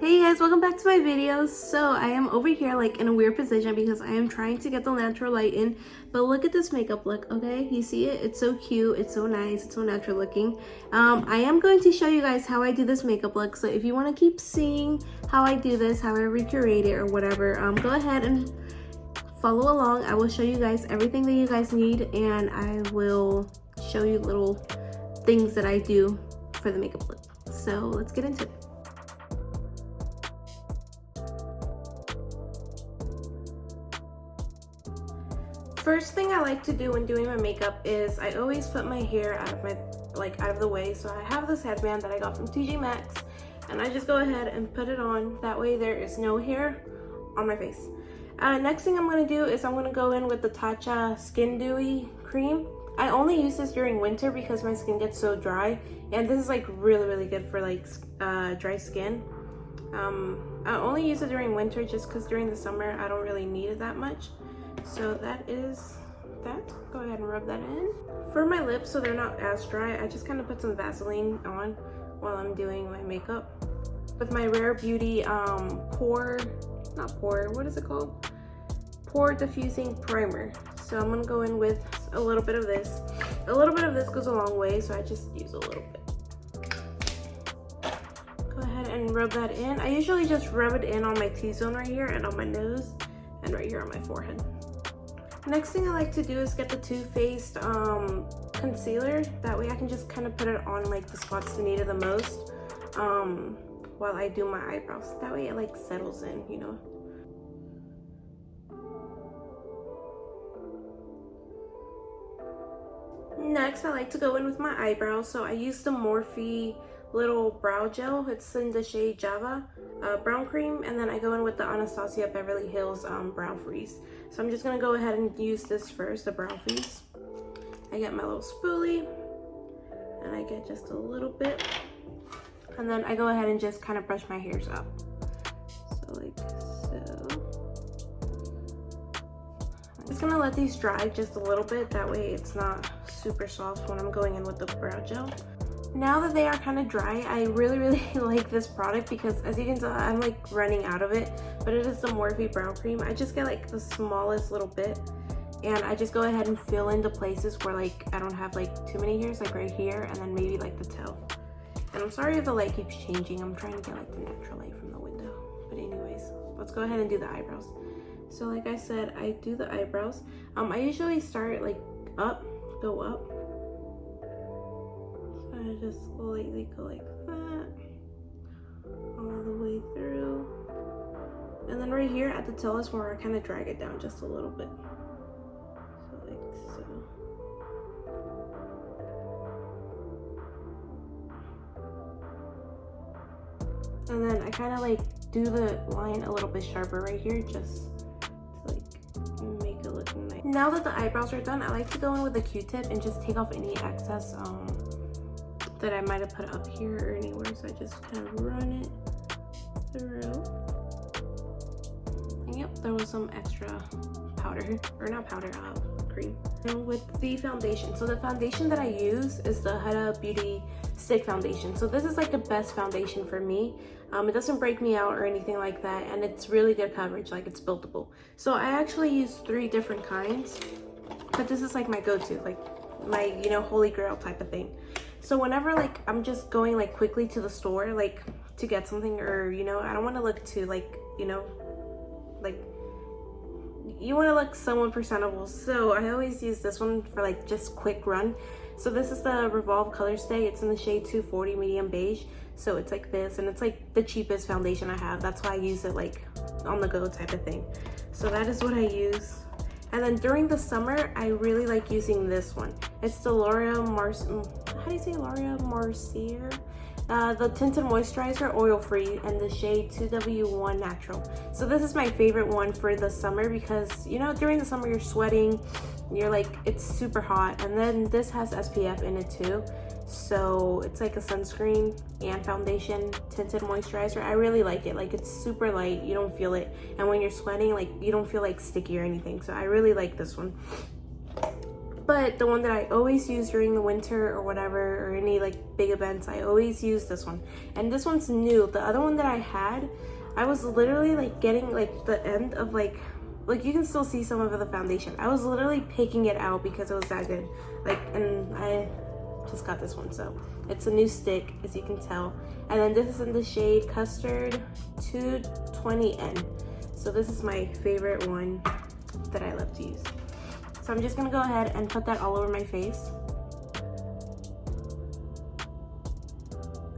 Hey guys, welcome back to my video. So I am over here like in a weird position because I am trying to get the natural light in, but look at this makeup look. Okay, you see it? It's so cute, it's so nice, it's so natural looking. I am going to show you guys how I do this makeup look, so if you want to keep seeing how I do this, how I recreate it or whatever, go ahead and follow along. I will show you guys everything that you guys need, and I will show you little things that I do for the makeup look. So let's get into it. First thing I like to do when doing my makeup is I always put my hair out of the way. So I have this headband that I got from TJ Maxx, and I just go ahead and put it on. That way there is no hair on my face. Next thing I'm going to do is I'm going to go in with the TATCHA Skin Dewy Cream. I only use this during winter because my skin gets so dry, and this is like really good for like dry skin. I only use it during winter just because during the summer I don't really need it that much. So that is that. Go ahead and rub that in. For my lips, so they're not as dry, I just kind of put some Vaseline on while I'm doing my makeup. With my Rare Beauty Pore Diffusing Primer. So I'm gonna go in with a little bit of this. A little bit of this goes a long way, so I just use a little bit. Go ahead and rub that in. I usually just rub it in on my T-zone right here and on my nose and right here on my forehead. Next thing I like to do is get the Too Faced concealer. That way I can just kind of put it on like the spots that need it the most while I do my eyebrows. That way it like settles in, you know. Next I like to go in with my eyebrows. So I use the Morphe little brow gel. It's in the shade Java brown cream, and then I go in with the Anastasia Beverly Hills brow freeze. So I'm just gonna go ahead and use this first, the brow freeze. I get my little spoolie and I get just a little bit, and then I go ahead and just kind of brush my hairs up. So like so. I'm just gonna let these dry just a little bit, that way it's not super soft when I'm going in with the brow gel. Now that they are kind of dry, I really like this product because as you can tell, I'm like running out of it, but it is the Morphe brow cream. I just get like the smallest little bit, and I just go ahead and fill in the places where like I don't have like too many hairs, like right here, and then maybe like the toe. And I'm sorry if the light keeps changing. I'm trying to get like the natural light from the window. But anyways, let's go ahead and do the eyebrows. So like I said, I do the eyebrows. I usually start like up, go up. I just lightly go like that all the way through, and then right here at the tail is where I kind of drag it down just a little bit, so like so. And then I kind of like do the line a little bit sharper right here just to like make it look nice. Now that the eyebrows are done, I like to go in with a Q-tip and just take off any excess that I might have put up here or anywhere. So I just kind of run it through. And yep, there was some extra powder, or not powder, cream. And with the foundation, so the foundation that I use is the HUDA Beauty Stick Foundation. So this is like the best foundation for me. It doesn't break me out or anything like that, and it's really good coverage, like it's buildable. So I actually use 3 different kinds, but this is like my go-to, like my, you know, holy grail type of thing. So whenever like I'm just going like quickly to the store like to get something, or you know, I don't want to look too like, you know, like you want to look somewhat presentable, so I always use this one for like just quick run. So this is the Revolve Color Stay. It's in the shade 240 medium beige. So it's like this, and it's like the cheapest foundation I have. That's why I use it like on the go type of thing. So that is what I use. And then during the summer, I really like using this one. It's the L'Oreal Mercier? The Tinted Moisturizer Oil Free in the shade 2W1 Natural. So this is my favorite one for the summer because, you know, during the summer you're sweating, you're like, it's super hot. And then this has SPF in it too. So it's like a sunscreen and foundation tinted moisturizer. I really like it. Like it's super light, you don't feel it. And when you're sweating, like you don't feel like sticky or anything. So I really like this one. But the one that I always use during the winter or whatever, or any like big events, I always use this one. And this one's new. The other one that I had, I was literally like getting like the end of like you can still see some of the foundation. I was literally picking it out because it was that good. Like, and I just got this one, so it's a new stick, as you can tell. And then this is in the shade Custard 220N. So this is my favorite one that I love to use. So I'm just gonna go ahead and put that all over my face.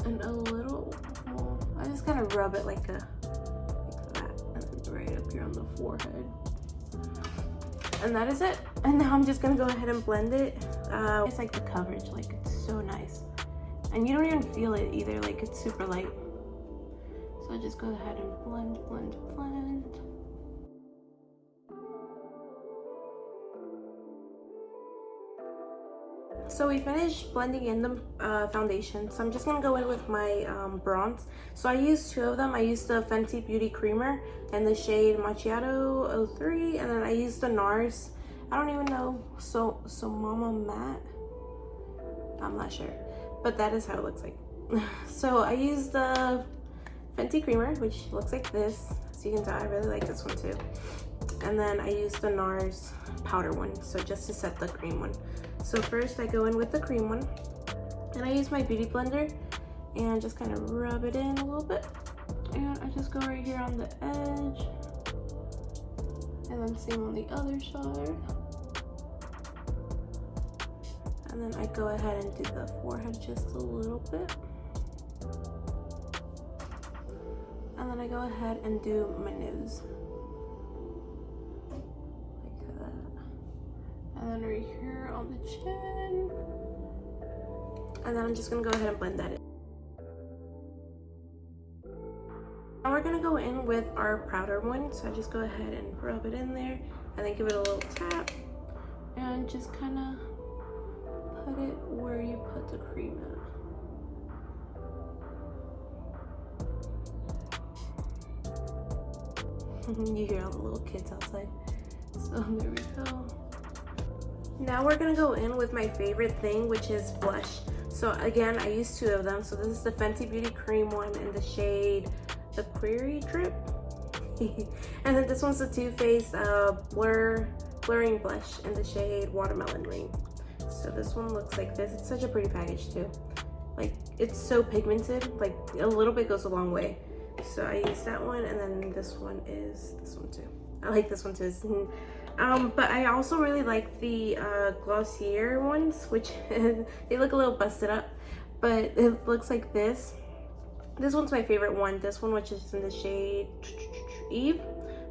And a little, well, I just kind of rub it like that, and then right up here on the forehead. And that is it. And now I'm just gonna go ahead and blend it. It's like the coverage, like it's so nice. And you don't even feel it either, like it's super light. So I just go ahead and blend, blend, blend. So we finished blending in the foundation. So I'm just gonna go in with my bronze. So I used two of them. I used the Fenty Beauty Creamer in the shade Macchiato 03, and then I used the NARS. I don't even know, so Mama Matte. I'm not sure, but that is how it looks like. So I used the Fenty Creamer, which looks like this. So you can tell I really like this one too. And then I used the NARS powder one, so just to set the cream one. So first I go in with the cream one, and I use my beauty blender and just kind of rub it in a little bit. And I just go right here on the edge, and then same on the other side. And then I go ahead and do the forehead just a little bit. And then I go ahead and do my nose. Like that. And then right here on the chin. And then I'm just gonna go ahead and blend that in. Now we're gonna go in with our powder one. So I just go ahead and rub it in there and then give it a little tap. And just kinda put it where you put the cream at. You hear all the little kids outside. So there we go. Now we're gonna go in with my favorite thing, which is blush. So again, I used two of them. So this is the Fenty Beauty Cream one in the shade DAQUIRI Drip. And then this one's the Too Faced Blurring Blush in the shade Watermelon Rain. So this one looks like this. It's such a pretty package too. Like, it's so pigmented, like a little bit goes a long way. So I use that one, and then this one is this one too. I like this one too. But I also really like the Glossier ones, which they look a little busted up, but it looks like this. This one's my favorite one. This one, which is in the shade Eve.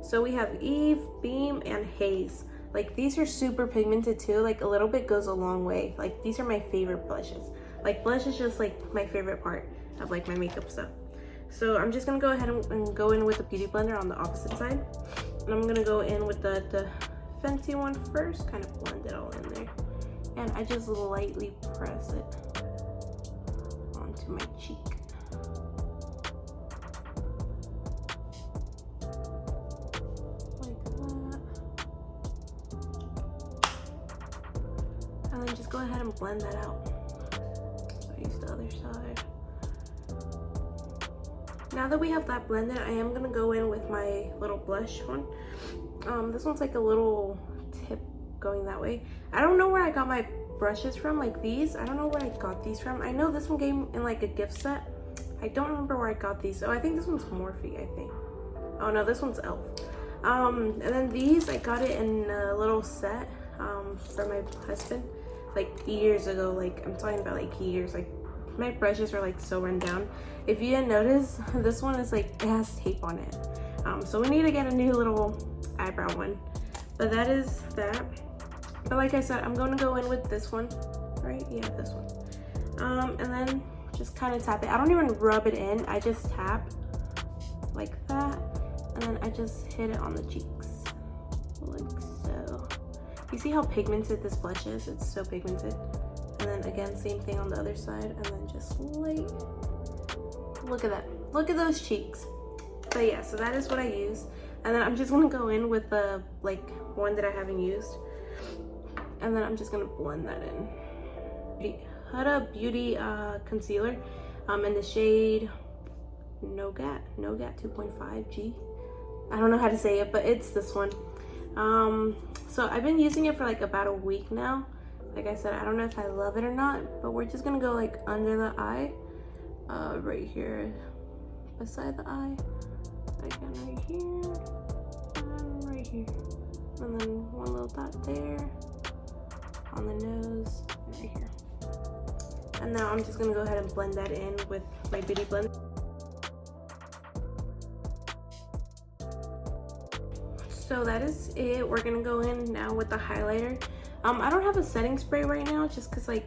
So we have Eve, Beam, and Haze. Like, these are super pigmented too. Like, a little bit goes a long way. Like, these are my favorite blushes. Like, blush is just like my favorite part of like my makeup stuff. So I'm just gonna go ahead and go in with the beauty blender on the opposite side. And I'm gonna go in with the Fenty one first, kind of blend it all in there. And I just lightly press it onto my cheek. Like that. And then just go ahead and blend that out. So I use the other side. Now that we have that blended, I am gonna go in with my little blush one. This one's like a little tip going that way. I don't know where I got my brushes from, like these. I don't know where I got these from. I know this one came in like a gift set. I don't remember where I got these. Oh, I think this one's Morphe, I think. Oh no, this one's e.l.f. And then these, I got it in a little set for my husband, like years ago. Like, I'm talking about like years. Like, my brushes are like so run down. If you didn't notice, this one is like, it has tape on it. So we need to get a new little eyebrow one. But that is that. But like I said, I'm going to go in with this one, right? Yeah, this one. And then just kind of tap it. I don't even rub it in. I just tap like that. And then I just hit it on the cheeks, like so. You see how pigmented this blush is? It's so pigmented. And then again, same thing on the other side. And then just like, look at that. Look at those cheeks. But yeah, so that is what I use. And then I'm just gonna go in with the like one that I haven't used. And then I'm just gonna blend that in. The HUDA Beauty Concealer in the shade NOUGAT 2.5G. I don't know how to say it, but it's this one. So I've been using it for like about a week now. Like I said, I don't know if I love it or not, but we're just gonna go like under the eye, right here beside the eye, again right here, and right here, and then one little dot there on the nose, and right here. And now I'm just gonna go ahead and blend that in with my beauty blender. So that is it. We're gonna go in now with the highlighter. I don't have a setting spray right now just because like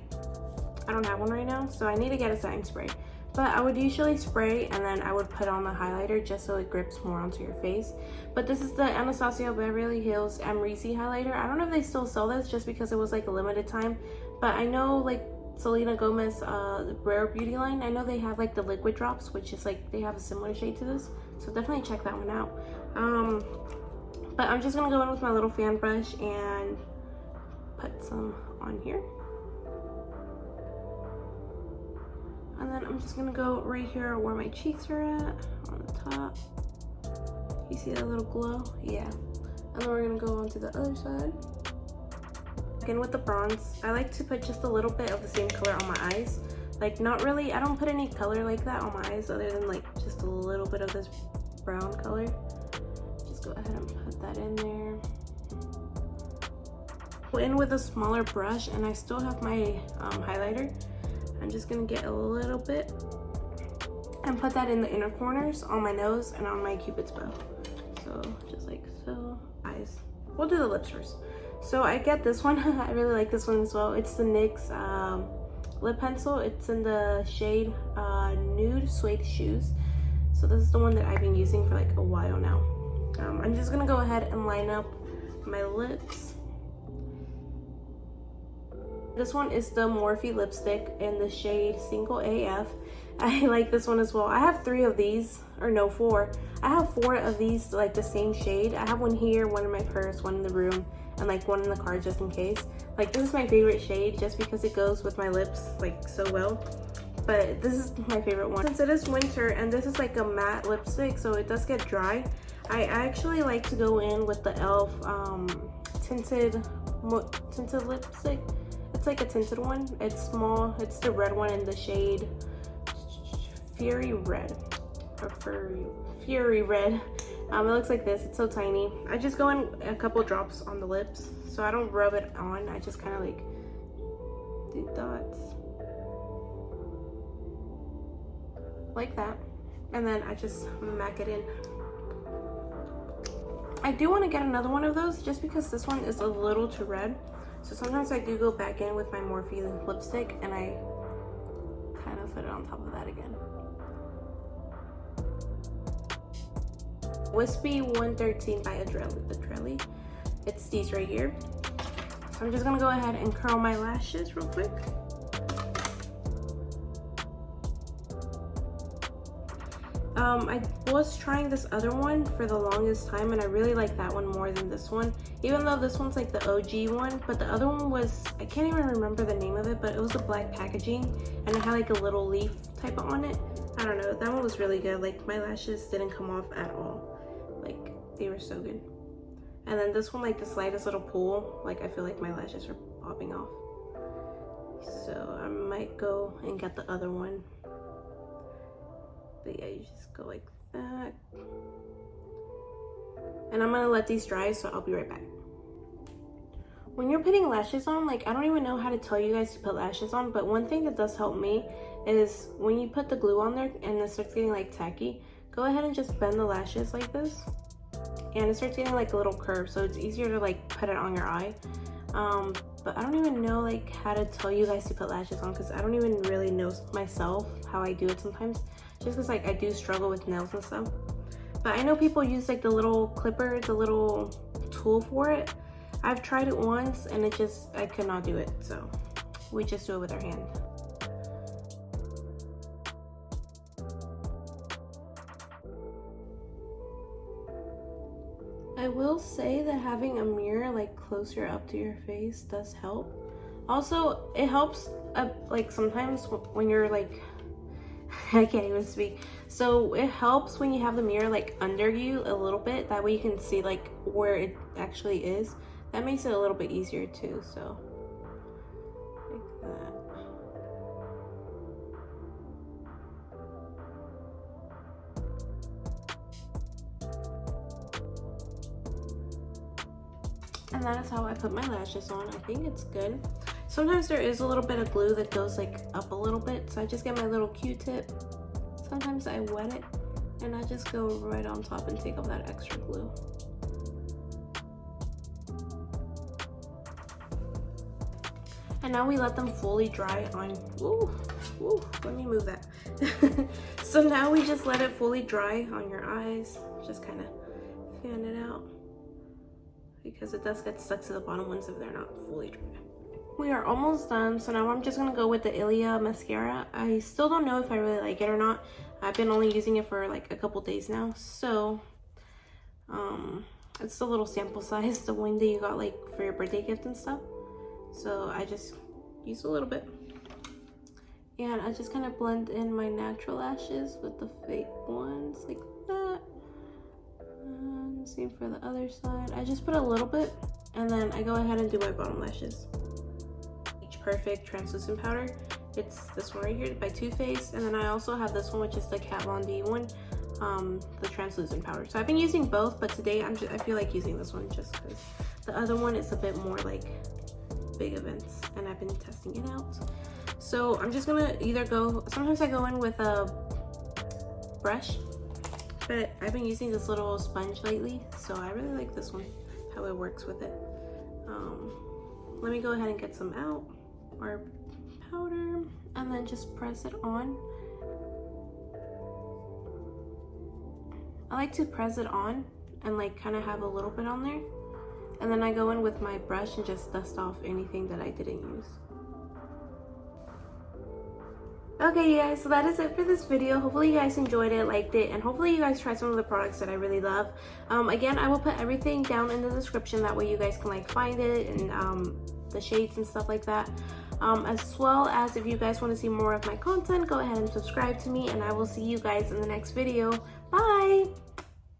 I don't have one right now, so I need to get a setting spray. But I would usually spray and then I would put on the highlighter just so it grips more onto your face. But this is the Anastasia Beverly Hills AMERZY highlighter. I don't know if they still sell this just because it was like a limited time, but I know like Selena Gomez Rare Beauty line, I know they have like the liquid drops, which is like they have a similar shade to this, so definitely check that one out. But I'm just gonna go in with my little fan brush and put some on here. And then I'm just gonna go right here where my cheeks are at, on the top. You see that little glow? Yeah. And then we're gonna go on to the other side. Again with the bronze, I like to put just a little bit of the same color on my eyes. Like not really, I don't put any color like that on my eyes other than like just a little bit of this brown color. Just go ahead and put that in there. Go in with a smaller brush, and I still have my highlighter. I'm just gonna get a little bit and put that in the inner corners on my nose and on my cupid's bow. So just like so. Eyes. We'll do the lips first. So I get this one. I really like this one as well. It's the NYX lip pencil. It's in the shade Nude Suede Shoes. So this is the one that I've been using for like a while now. I'm just gonna go ahead and line up my lips. This one is the Morphe lipstick in the shade Single AF. I like this one as well. I have 3 of these, or no, 4. I have 4 of these, like the same shade. I have one here, one in my purse, one in the room, and like one in the car just in case. Like this is my favorite shade just because it goes with my lips like so well. But this is my favorite one. Since it is winter and this is like a matte lipstick, so it does get dry, I actually like to go in with the e.l.f. tinted lipstick. It's like a tinted one. It's small. It's the red one in the shade Fury Red. Or Fury Red. It looks like this. It's so tiny. I just go in a couple drops on the lips. So I don't rub it on. I just kind of like do dots. Like that. And then I just MAC it in. I do want to get another one of those just because this one is a little too red. So sometimes I do go back in with my Morphe lipstick and I kind of put it on top of that again. Whispie 113 by Adrelli. It's these right here. So I'm just gonna go ahead and curl my lashes real quick. I was trying this other one for the longest time and I really like that one more than this one, even though this one's like the OG one, but the other one was, I can't even remember the name of it, but it was a black packaging and it had like a little leaf type on it. I don't know, that one was really good. Like my lashes didn't come off at all. Like they were so good. And then this one, like the slightest little pull, like I feel like my lashes are popping off. So I might go and get the other one. But yeah, you just go like that. And I'm gonna let these dry, so I'll be right back. When you're putting lashes on, like I don't even know how to tell you guys to put lashes on, but one thing that does help me is when you put the glue on there and it starts getting like tacky, go ahead and just bend the lashes like this. And it starts getting like a little curve, so it's easier to like put it on your eye. But I don't even know like how to tell you guys to put lashes on because I don't even really know myself how I do it sometimes. Just because like I do struggle with nails and stuff. But I know people use like the little clipper, the little tool for it. I've tried it once and it just, I could not do it. So we just do it with our hand. I will say that having a mirror like closer up to your face does help. Also, it helps like sometimes when you're like, I can't even speak. So it helps when you have the mirror like under you a little bit. That way you can see like where it actually is. That makes it a little bit easier too, so like that. And that is how I put my lashes on. I think it's good. Sometimes there is a little bit of glue that goes like up a little bit, so I just get my little Q-tip. Sometimes I wet it and I just go right on top and take off that extra glue. And now we let them fully dry on, let me move that. So now we just let it fully dry on your eyes. Just kind of fan it out, because it does get stuck to the bottom ones if they're not fully dry. We are almost done, so now I'm just gonna go with the ILIA mascara. I still don't know if I really like it or not. I've been only using it for like a couple days now, so it's a little sample size, the one that you got like for your birthday gift and stuff. So I just use a little bit, and I just kind of blend in my natural lashes with the fake ones like that. And same for the other side. I just put a little bit, and then I go ahead and do my bottom lashes. Perfect translucent powder. It's this one right here by Too Faced, and then I also have this one, which is the Kat Von D one, the translucent powder. So I've been using both, but today I feel like using this one just because the other one is a bit more like big events, and I've been testing it out. So I'm just gonna either go, sometimes I go in with a brush, but I've been using this little sponge lately, so I really like this one, how it works with it. Let me go ahead and get some out, or powder, and then just press it on. I like to press it on and like kind of have a little bit on there, and then I go in with my brush and just dust off anything that I didn't use. Okay, you guys, so that is it for this video. Hopefully you guys enjoyed it, liked it, and hopefully you guys tried some of the products that I really love. Again, I will put everything down in the description, that way you guys can like find it, and the shades and stuff like that. As well as if you guys want to see more of my content, go ahead and subscribe to me, and I will see you guys in the next video. Bye!